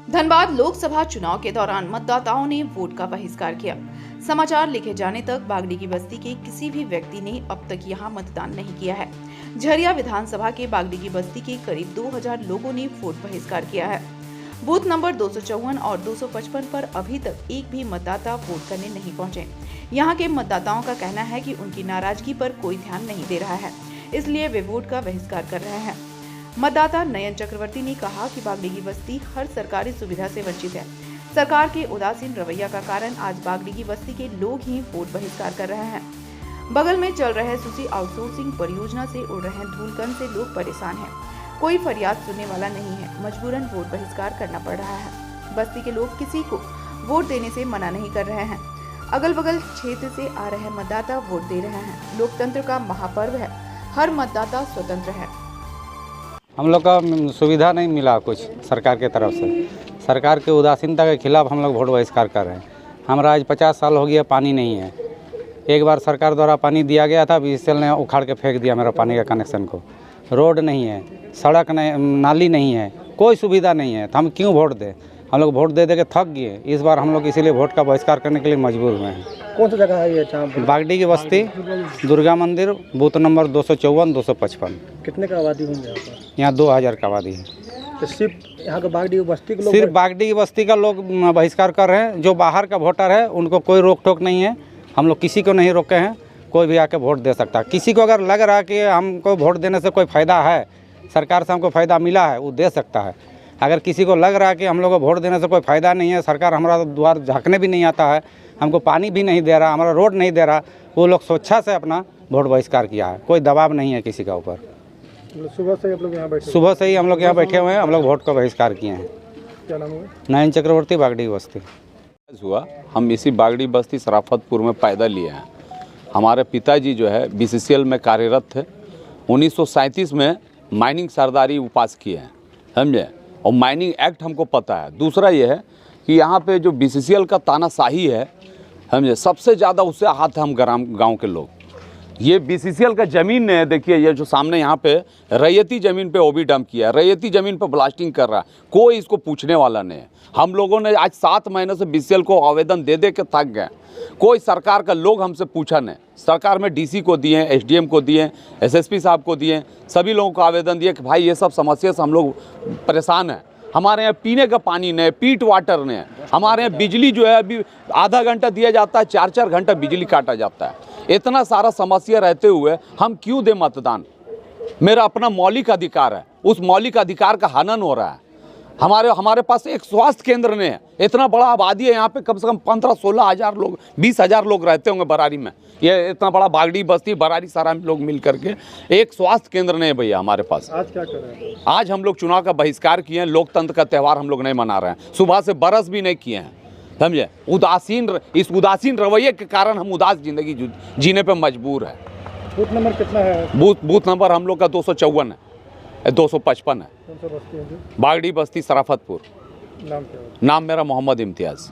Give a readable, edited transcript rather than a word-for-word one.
धनबाद लोकसभा चुनाव के दौरान मतदाताओं ने वोट का बहिष्कार किया। समाचार लिखे जाने तक बागड़ी की बस्ती के किसी भी व्यक्ति ने अब तक यहां मतदान नहीं किया है। झरिया विधानसभा के बागड़ी की बस्ती के करीब 2000 लोगों ने वोट बहिष्कार किया है। बूथ नंबर 254 और 255 पर अभी तक एक भी मतदाता वोट करने नहीं पहुंचे। यहां के मतदाताओं का कहना है कि उनकी नाराजगी पर कोई ध्यान नहीं दे रहा है, इसलिए वे वोट का बहिष्कार कर रहे हैं। मतदाता नयन चक्रवर्ती ने कहा कि बागड़ी की बस्ती हर सरकारी सुविधा से वंचित है। सरकार के उदासीन रवैया का कारण आज बागड़ी की बस्ती के लोग ही वोट बहिष्कार कर रहे हैं। बगल में चल रहे सुसी आउटसोर्सिंग परियोजना से उड़ रहे धूलकण से लोग परेशान हैं। कोई फरियाद सुनने वाला नहीं है, मजबूरन वोट बहिष्कार करना पड़ रहा है। बस्ती के लोग किसी को वोट देने से मना नहीं कर रहे हैं। अगल बगल क्षेत्र से आ रहे मतदाता वोट दे रहे हैं। लोकतंत्र का महापर्व है, हर मतदाता स्वतंत्र है। हम लोग का सुविधा नहीं मिला कुछ सरकार के तरफ से। सरकार के उदासीनता के खिलाफ हम लोग वोट बहिष्कार कर रहे हैं। हमारा आज 50 साल हो गया, पानी नहीं है। एक बार सरकार द्वारा पानी दिया गया था, बीएसएल ने उखाड़ के फेंक दिया मेरा पानी का कनेक्शन को। रोड नहीं है, सड़क नहीं, नाली नहीं है, कोई सुविधा नहीं है, तो हम क्यों वोट दें? हम लोग वोट दे दे के थक गए। इस बार हम लोग इसीलिए वोट का बहिष्कार करने के लिए मजबूर हुए हैं। कौन सा जगह है ये? बागड़ी की बस्ती, दुर्गा मंदिर, बूथ नंबर 254, 255। कितने का आबादी होंगे यहाँ पर? यहाँ 2000 का आबादी है। तो सिर्फ यहाँ का बागड़ी की बस्ती के लोग? सिर्फ बागड़ी की बस्ती का लोग बहिष्कार कर रहे हैं। जो बाहर का वोटर है उनको कोई रोक टोक नहीं है। हम लोग किसी को नहीं रोके हैं, कोई भी आके वोट दे सकता है। किसी को अगर लग रहा है कि हमको वोट देने से कोई फ़ायदा है, सरकार से हमको फ़ायदा मिला है, वो दे सकता है। अगर किसी को लग रहा है कि हम लोग को वोट देने से कोई फ़ायदा नहीं है, सरकार हमारा द्वार झाँकने भी नहीं आता है, हमको पानी भी नहीं दे रहा, हमारा रोड नहीं दे रहा, वो लोग स्वेच्छा से अपना वोट बहिष्कार किया है। कोई दबाव नहीं है किसी का ऊपर। सुबह से आप लोग यहाँ बैठे? सुबह से ही हम लोग यहाँ बैठे हुए हैं। हम लोग वोट का बहिष्कार किए हैं। क्या नाम है? नयन चक्रवर्ती, बागड़ी बस्ती। हुआ हम इसी बागड़ी बस्ती सराफतपुर में पैदा लिए हैं। हमारे पिताजी जो है बीसीसीएल में कार्यरत थे। 1937 में माइनिंग सरदारी पास किए हैं, समझे, और माइनिंग एक्ट हमको पता है। दूसरा ये है कि यहाँ पे जो बीसीसीएल का तानाशाही है, समझे, सबसे ज़्यादा उससे हाथ है हम गांव के लोग। ये बीसीसीएल का ज़मीन ने, देखिए ये जो सामने यहाँ पे रैयती ज़मीन पे ओबी डंप किया है, रैयती ज़मीन पे ब्लास्टिंग कर रहा है, कोई इसको पूछने वाला नहीं है। हम लोगों ने आज 7 महीने से बीसीसीएल को आवेदन दे दे के थक गए। कोई सरकार का लोग हमसे पूछा नहीं। सरकार में डीसी को दिए, एसडीएम को दिए, एसएसपी साहब को दिए, सभी लोगों को आवेदन दिए कि भाई ये सब समस्या से हम लोग परेशान हैं। हमारे यहाँ पीने का पानी नहीं, पीट वाटर नहीं है। हमारे यहाँ बिजली जो है अभी आधा घंटा दिया जाता है, 4-4 घंटा बिजली काटा जाता है। इतना सारा समस्या रहते हुए हम क्यों दें मतदान? मेरा अपना मौलिक अधिकार है, उस मौलिक अधिकार का हनन हो रहा है। हमारे पास एक स्वास्थ्य केंद्र नहीं है। इतना बड़ा आबादी है यहाँ पे, कम से कम 15-16 हज़ार लोग, 20 हज़ार लोग रहते होंगे बरारी में। ये इतना बड़ा बागड़ी बस्ती, बरारी सारा लोग मिल करके एक स्वास्थ्य केंद्र नहीं है भैया हमारे पास। आज क्या कर रहे हैं? आज हम लोग चुनाव का बहिष्कार किए हैं। लोकतंत्र का त्यौहार हम लोग नहीं मना रहे हैं। सुबह से बरस भी नहीं किए हैं, समझे। इस उदासीन रवैये के कारण हम उदास जिंदगी जीने पे मजबूर है। बूथ नंबर कितना है? बूथ नंबर हम लोग का 254 है, 255 है। कौन सा बस्ती है? बागड़ी बस्ती सराफतपुर। नाम क्या है? नाम मेरा मोहम्मद इम्तियाज़।